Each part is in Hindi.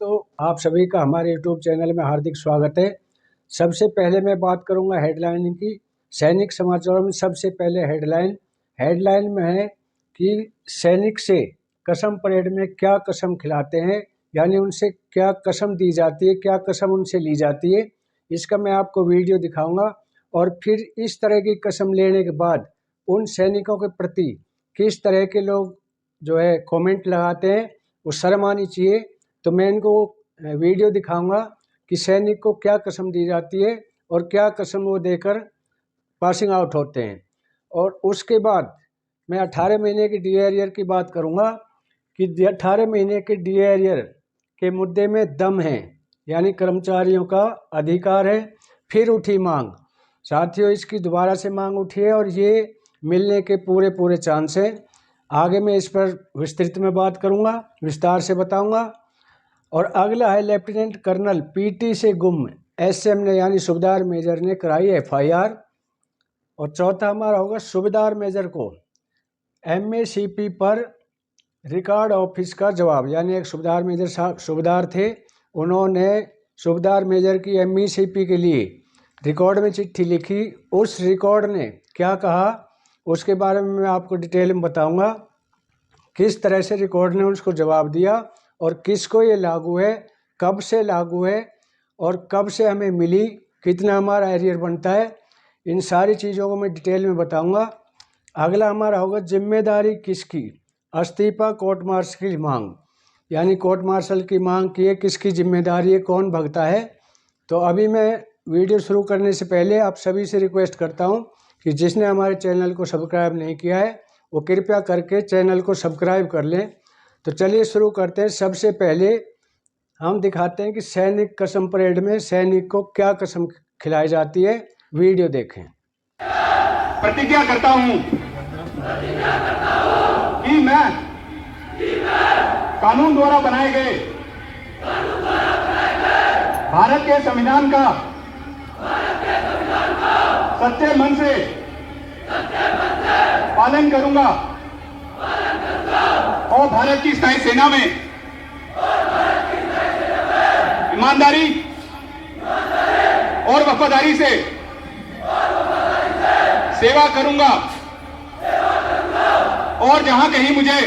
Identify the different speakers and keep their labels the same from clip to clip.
Speaker 1: तो आप सभी का हमारे YouTube चैनल में हार्दिक स्वागत है। सबसे पहले मैं बात करूंगा हेडलाइन की। सैनिक समाचारों में सबसे पहले हेडलाइन में है कि सैनिक से कसम परेड में क्या कसम खिलाते हैं, यानी उनसे क्या कसम दी जाती है, क्या कसम उनसे ली जाती है। इसका मैं आपको वीडियो दिखाऊंगा और फिर इस तरह की कसम लेने के बाद उन सैनिकों के प्रति किस तरह के लोग जो है कमेंट लगाते हैं, वो शर्म आनी चाहिए। तो मैं इनको वीडियो दिखाऊंगा कि सैनिक को क्या कसम दी जाती है और क्या कसम वो देकर पासिंग आउट होते हैं। और उसके बाद मैं 18 महीने की डीएरियर की बात करूंगा कि 18 महीने के डीएरियर के मुद्दे में दम है, यानी कर्मचारियों का अधिकार है। फिर उठी मांग, साथियों इसकी दोबारा से मांग उठी है और ये मिलने के पूरे चांस हैं। आगे मैं इस पर विस्तृत में बात करूंगा, विस्तार से बताऊंगा। और अगला है लेफ्टिनेंट कर्नल पीटी से गुम एसएम ने, यानी सूबेदार मेजर ने कराई एफआईआर। और चौथा हमारा होगा सूबेदार मेजर को एमएसीपी पर रिकॉर्ड ऑफिस का जवाब, यानी एक सूबेदार मेजर साहब सूबेदार थे, उन्होंने सूबेदार मेजर की एमएसीपी के लिए रिकॉर्ड में चिट्ठी लिखी। उस रिकॉर्ड ने क्या कहा उसके बारे में मैं आपको डिटेल में बताऊंगा, किस तरह से रिकॉर्ड ने उसको जवाब दिया और किसको ये लागू है, कब से लागू है और कब से हमें मिली, कितना हमारा एरियर बनता है। इन सारी चीज़ों को मैं डिटेल में बताऊंगा। अगला हमारा होगा जिम्मेदारी किसकी, इस्तीफा कोर्ट मार्शल की मांग, यानी कोर्ट मार्शल की मांग की है, किसकी जिम्मेदारी है, कौन भगता है। तो अभी मैं वीडियो शुरू करने से पहले आप सभी से रिक्वेस्ट करता हूँ कि जिसने हमारे चैनल को सब्सक्राइब नहीं किया है वो कृपया करके चैनल को सब्सक्राइब कर लें। तो चलिए शुरू करते हैं। सबसे पहले हम दिखाते हैं कि सैनिक कसम परेड में सैनिक को क्या कसम खिलाई जाती है। वीडियो देखें।
Speaker 2: प्रतिज्ञा करता हूं कि मैं कानून द्वारा बनाए गए भारत के संविधान का सच्चे मन से पालन करूंगा और भारत की स्थायी सेना में ईमानदारी और वफादारी से सेवा करूंगा और जहां कहीं मुझे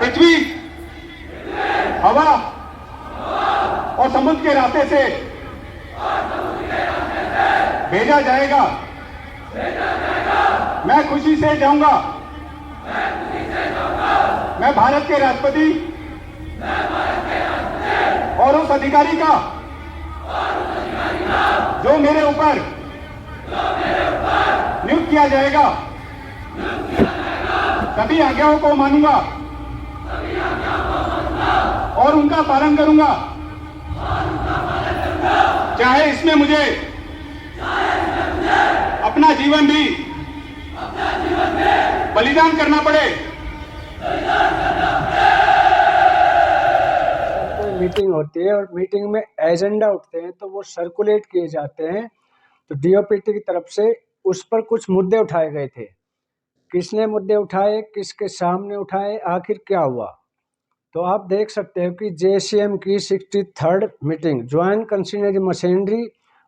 Speaker 2: पृथ्वी, हवा और समुद्र के रास्ते से भेजा जाएगा मैं खुशी से जाऊंगा। मैं भारत के राष्ट्रपति और उस अधिकारी का जो मेरे ऊपर नियुक्त किया जाएगा सभी आज्ञाओं को मानूंगा और उनका पालन करूंगा, चाहे इसमें मुझे अपना जीवन भी बलिदान करना पड़े।
Speaker 1: कोई मीटिंग होती है और मीटिंग में एजेंडा उठते हैं तो वो सर्कुलेट किए जाते हैं। तो डीओपीटी की तरफ से उस पर कुछ मुद्दे उठाए गए थे। किसने मुद्दे उठाए, किसके सामने उठाए, आखिर क्या हुआ। तो आप देख सकते हो कि जेसीएम की 63rd मीटिंग ज्वाइंट कंसिडरी मशीनरी,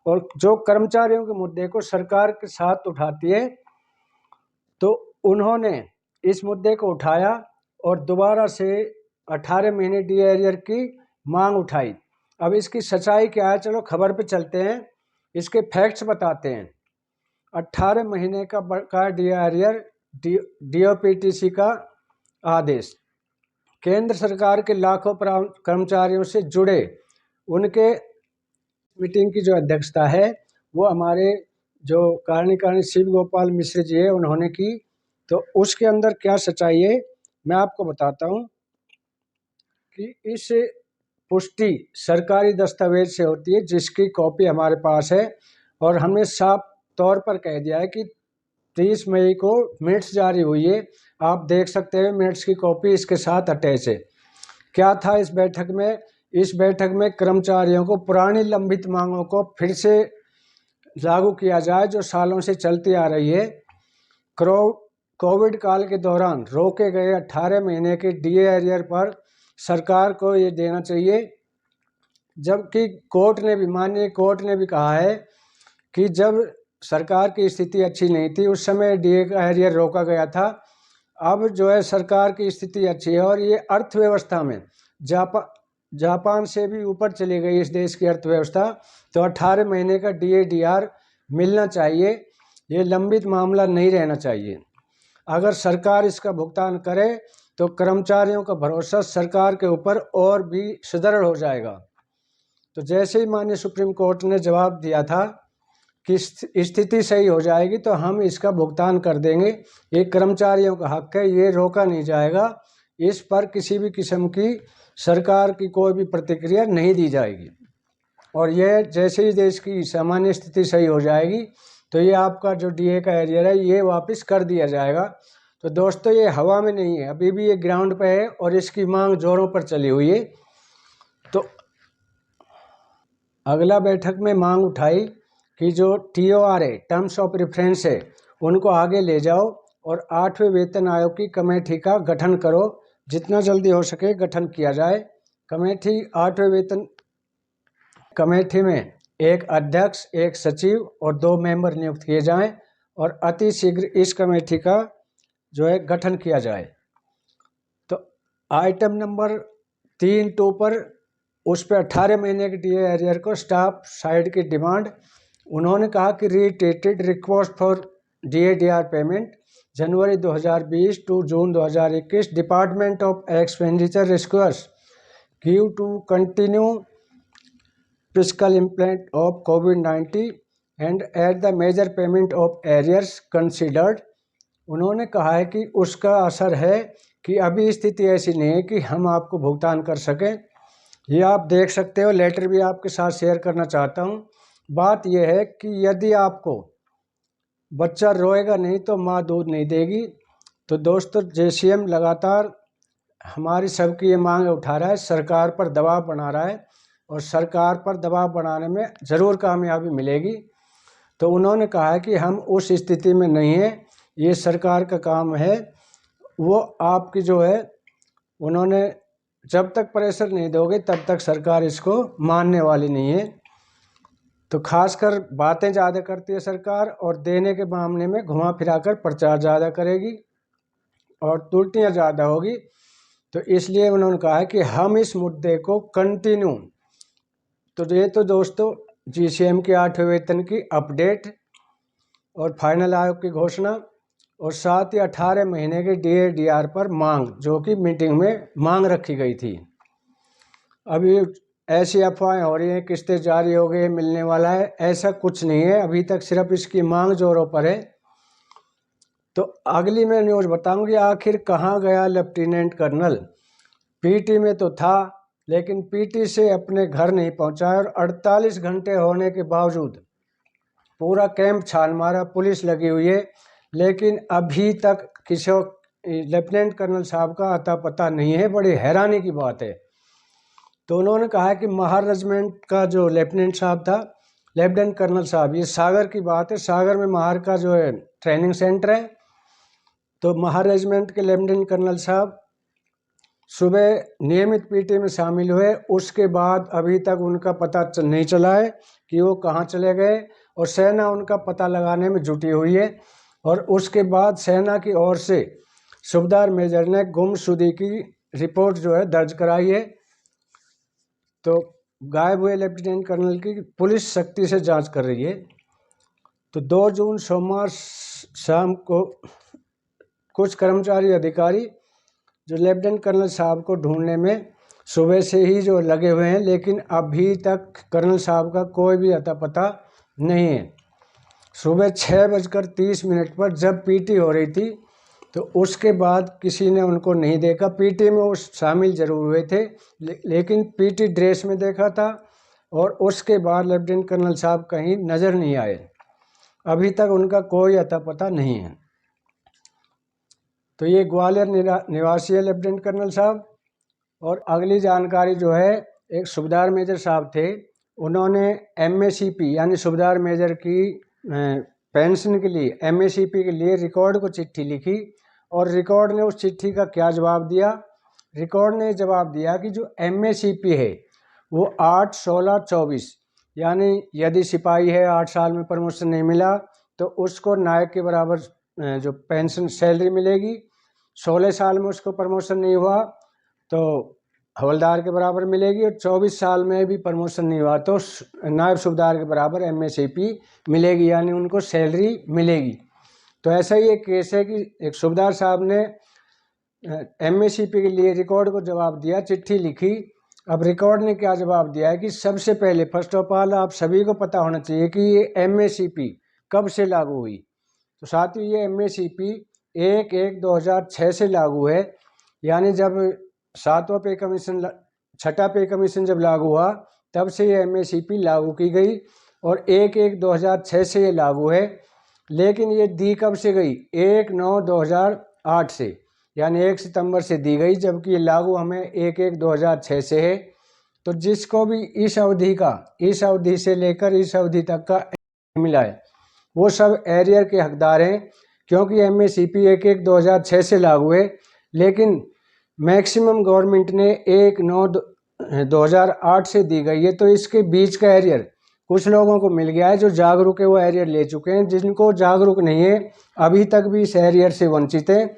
Speaker 1: और जो कर्मचारियों के मुद्दे को सरकार के साथ उठाती है, तो उन्होंने इस मुद्दे को उठाया और दोबारा से 18 महीने डीएरियर की मांग उठाई। अब इसकी सच्चाई क्या है, चलो खबर पे चलते हैं, इसके फैक्ट्स बताते हैं। 18 महीने का बकाया डीएरियर डीओपीटीसी का आदेश केंद्र सरकार के लाखों कर्मचारियों से जुड़े उनके मीटिंग की जो अध्यक्षता है वो हमारे जो कार्यकारिणी शिव गोपाल मिश्र जी है उन्होंने की। तो उसके अंदर क्या सच्चाई है मैं आपको बताता हूँ कि इस पुष्टि सरकारी दस्तावेज से होती है जिसकी कॉपी हमारे पास है, और हमने साफ तौर पर कह दिया है कि 30 मई को मिनट्स जारी हुई है। आप देख सकते हैं मिनट्स की कॉपी इसके साथ अटैच है। क्या था इस बैठक में, इस बैठक में कर्मचारियों को पुरानी लंबित मांगों को फिर से लागू किया जाए जो सालों से चलती आ रही है। कोविड काल के दौरान रोके गए 18 महीने के डीए एरियर पर सरकार को ये देना चाहिए। जबकि माननीय कोर्ट ने भी कहा है कि जब सरकार की स्थिति अच्छी नहीं थी उस समय डीए का एरियर रोका गया था। अब जो है सरकार की स्थिति अच्छी है और ये अर्थव्यवस्था में जापान से भी ऊपर चली गई इस देश की अर्थव्यवस्था। तो 18 महीने का डीआर मिलना चाहिए, ये लंबित मामला नहीं रहना चाहिए। अगर सरकार इसका भुगतान करे तो कर्मचारियों का भरोसा सरकार के ऊपर और भी सुदृढ़ हो जाएगा। तो जैसे ही माननीय सुप्रीम कोर्ट ने जवाब दिया था कि स्थिति सही हो जाएगी तो हम इसका भुगतान कर देंगे, ये कर्मचारियों का हक है, ये रोका नहीं जाएगा, इस पर किसी भी किस्म की सरकार की कोई भी प्रतिक्रिया नहीं दी जाएगी। और यह जैसे ही देश की सामान्य स्थिति सही हो जाएगी तो ये आपका जो डीए का एरियर है ये वापस कर दिया जाएगा। तो दोस्तों ये हवा में नहीं है, अभी भी ये ग्राउंड पे है और इसकी मांग जोरों पर चली हुई है। तो अगला बैठक में मांग उठाई कि जो TOR है, टर्म्स ऑफ रेफरेंस है, उनको आगे ले जाओ और 8वें वेतन आयोग की कमेटी का गठन करो, जितना जल्दी हो सके गठन किया जाए। कमेटी 8वें वेतन कमेटी में एक अध्यक्ष, एक सचिव और 2 मेंबर नियुक्त किए जाएं और अति शीघ्र इस कमेटी का जो है गठन किया जाए। तो आइटम नंबर 3.2 पर उस पर 18 महीने के डीए एरियर को स्टाफ साइड की डिमांड, उन्होंने कहा कि reiterated request for DR payment January 2020 to June 2021 department of expenditure request give to continue fiscal implement of COVID-19 and at the major payment of arrears considered. उन्होंने कहा है कि उसका असर है कि अभी स्थिति ऐसी नहीं है कि हम आपको भुगतान कर सकें। ये आप देख सकते हो, लेटर भी आपके साथ शेयर करना चाहता हूँ। बात यह है कि यदि आपको बच्चा रोएगा नहीं तो माँ दूध नहीं देगी। तो दोस्तों JCM लगातार हमारी सबकी ये मांग उठा रहा है, सरकार पर दबाव बना रहा है और सरकार पर दबाव बनाने में ज़रूर कामयाबी मिलेगी। तो उन्होंने कहा है कि हम उस स्थिति में नहीं हैं, ये सरकार का काम है। वो आपकी जो है उन्होंने जब तक प्रेशर नहीं दोगे तब तक सरकार इसको मानने वाली नहीं है। तो खासकर बातें ज़्यादा करती है सरकार और देने के मामले में घुमा फिरा कर प्रचार ज़्यादा करेगी और त्रुटियाँ ज़्यादा होगी। तो इसलिए उन्होंने कहा है कि हम इस मुद्दे को कंटिन्यू, तो ये तो दोस्तों JCM के 8वें वेतन की अपडेट और फाइनल आयोग की घोषणा और साथ ही 18 महीने के डीआर पर मांग, जो कि मीटिंग में मांग रखी गई थी। अभी ऐसी अफवाहें हो रही हैं किस्तें जारी हो गई, मिलने वाला है, ऐसा कुछ नहीं है, अभी तक सिर्फ इसकी मांग जोरों पर है। तो अगली मैं न्यूज़ बताऊंगी, आखिर कहाँ गया लेफ्टिनेंट कर्नल। पीटी में तो था लेकिन पीटी से अपने घर नहीं पहुंचा और 48 घंटे होने के बावजूद पूरा कैंप छान मारा, पुलिस लगी हुई है, लेकिन अभी तक किसी लेफ्टिनेंट कर्नल साहब का अता पता नहीं है। बड़ी हैरानी की बात है। तो उन्होंने कहा कि महार रेजिमेंट का जो लेफ्टिनेंट साहब था, लेफ्टिनेंट कर्नल साहब, ये सागर की बात है, सागर में महार का जो है ट्रेनिंग सेंटर है। तो महार रेजिमेंट के लेफ्टिनेंट कर्नल साहब सुबह नियमित पीटी में शामिल हुए, उसके बाद अभी तक उनका पता नहीं चला है कि वो कहाँ चले गए और सेना उनका पता लगाने में जुटी हुई है। और उसके बाद सेना की ओर से सूबेदार मेजर ने गुमशुदगी की रिपोर्ट जो है दर्ज कराई है। तो गायब हुए लेफ्टिनेंट कर्नल की पुलिस सख्ती से जांच कर रही है। तो 2 जून सोमवार शाम को कुछ कर्मचारी अधिकारी जो लेफ्टिनेंट कर्नल साहब को ढूंढने में सुबह से ही जो लगे हुए हैं, लेकिन अभी तक कर्नल साहब का कोई भी अता पता नहीं है। सुबह 6:30 पर जब पीटी हो रही थी तो उसके बाद किसी ने उनको नहीं देखा। पीटी में वो शामिल जरूर हुए थे लेकिन पीटी ड्रेस में देखा था और उसके बाद लेफ्टिनेंट कर्नल साहब कहीं नज़र नहीं आए। अभी तक उनका कोई अता पता नहीं है। तो ये ग्वालियर निवासी है लेफ्टिनेंट कर्नल साहब। और अगली जानकारी जो है, एक सूबेदार मेजर साहब थे, उन्होंने MACP यानी सूबेदार मेजर की पेंशन के लिए MACP के लिए रिकॉर्ड को चिट्ठी लिखी और रिकॉर्ड ने उस चिट्ठी का क्या जवाब दिया रिकॉर्ड ने जवाब दिया कि जो MACP है वो 8, 16, 24, यानी यदि सिपाही है 8 साल में प्रमोशन नहीं मिला तो उसको नायक के बराबर जो पेंशन सैलरी मिलेगी। 16 साल में उसको प्रमोशन नहीं हुआ तो हवलदार के बराबर मिलेगी, और 24 साल में भी प्रमोशन नहीं हुआ तो नायब सूबेदार के बराबर MACP मिलेगी, यानी उनको सैलरी मिलेगी। तो ऐसा ही एक केस है कि एक सूबेदार साहब ने MACP के लिए रिकॉर्ड को जवाब दिया, चिट्ठी लिखी। अब रिकॉर्ड ने क्या जवाब दिया है कि सबसे पहले फर्स्ट ऑफ ऑल आप सभी को पता होना चाहिए कि ये MACP कब से लागू हुई। तो साथियों ये MACP 1/1/2006 से लागू है, यानी जब 7वां पे कमीशन 6ठा पे कमीशन जब लागू हुआ तब से ये MACP लागू की गई, और 1/1/2006 से ये लागू है। लेकिन ये दी कब से गई? 1/9/2008 से, यानी 1 सितंबर से दी गई, जबकि ये लागू हमें 1/1/2006 से है। तो जिसको भी इस अवधि से लेकर इस अवधि तक का मिला है वो सब एरियर के हकदार हैं, क्योंकि MACP 1/1/2006 से लागू है, लेकिन मैक्सिमम गवर्नमेंट ने 1/9/2008 से दी गई है। तो इसके बीच का एरियर कुछ लोगों को मिल गया है, जो जागरूक है वो एरियर ले चुके हैं। जिनको जागरूक नहीं है अभी तक भी इस एरियर से वंचित है।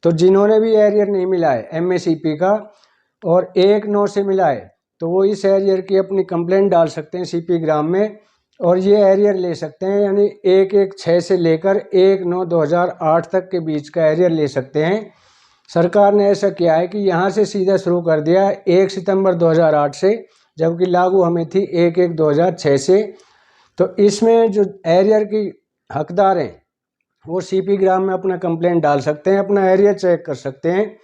Speaker 1: तो जिन्होंने भी एरियर नहीं मिला है MACP का और 1/9 से मिला है तो वो इस एरियर की अपनी कंप्लेंट डाल सकते हैं CP ग्राम में, और ये एरियर ले सकते हैं, यानी 1/1/6 से लेकर 1/9/2008 तक के बीच का एरियर ले सकते हैं। सरकार ने ऐसा किया है कि यहाँ से सीधा शुरू कर दिया 1 सितंबर 2008 से, जबकि लागू हमें थी 1/1/2006 से। तो इसमें जो एरियर की हकदार हैं वो CP ग्राम में अपना कंप्लेंट डाल सकते हैं, अपना एरियर चेक कर सकते हैं।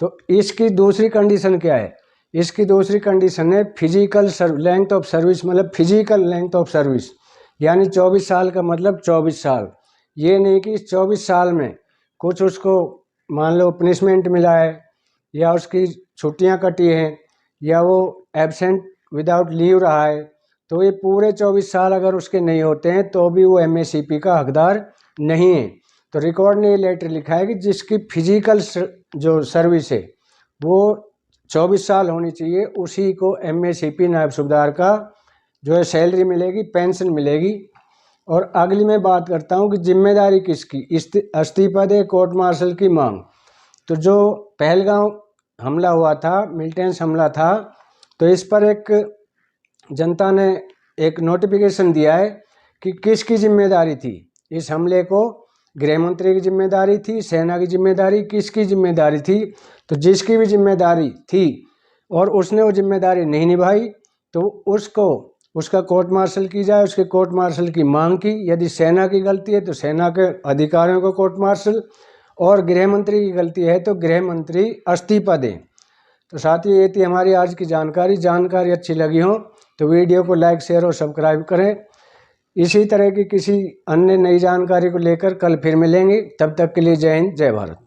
Speaker 1: तो इसकी दूसरी कंडीशन क्या है? इसकी दूसरी कंडीशन है फिजिकल लेंथ ऑफ सर्विस, मतलब फिजिकल लेंथ ऑफ सर्विस, यानी 24 साल का मतलब 24 साल। ये नहीं कि इस 24 साल में कुछ उसको मान लो पनिशमेंट मिला है, या उसकी छुट्टियां कटी हैं, या वो एब्सेंट विदाउट लीव रहा है, तो ये पूरे 24 साल अगर उसके नहीं होते हैं तो भी वो MACP का हकदार नहीं है। तो रिकॉर्ड ने ये लेटर लिखा है कि जिसकी फिजिकल जो सर्विस है वो 24 साल होनी चाहिए, उसी को MACP नायब सूबेदार का जो है सैलरी मिलेगी, पेंशन मिलेगी। और अगली मैं बात करता हूँ कि जिम्मेदारी किसकी? इस्तीफा दे कोर्ट मार्शल की मांग। तो जो पहलगांव हमला हुआ था, मिलिटेंस हमला था, तो इस पर एक जनता ने एक नोटिफिकेशन दिया है कि किसकी जिम्मेदारी थी इस हमले को। गृह मंत्री की जिम्मेदारी थी, सेना की जिम्मेदारी, किसकी जिम्मेदारी थी? तो जिसकी भी जिम्मेदारी थी और उसने वो जिम्मेदारी नहीं निभाई तो उसको उसका कोर्ट मार्शल की जाए, उसके कोर्ट मार्शल की मांग की। यदि सेना की गलती है तो सेना के अधिकारियों को कोर्ट मार्शल, और गृह मंत्री की गलती है तो गृह मंत्री इस्तीफा दें। तो साथियों ये थी हमारी आज की जानकारी अच्छी लगी हो तो वीडियो को लाइक, शेयर और सब्सक्राइब करें। इसी तरह की किसी अन्य नई जानकारी को लेकर कल फिर मिलेंगे। तब तक के लिए जय हिंद, जय भारत।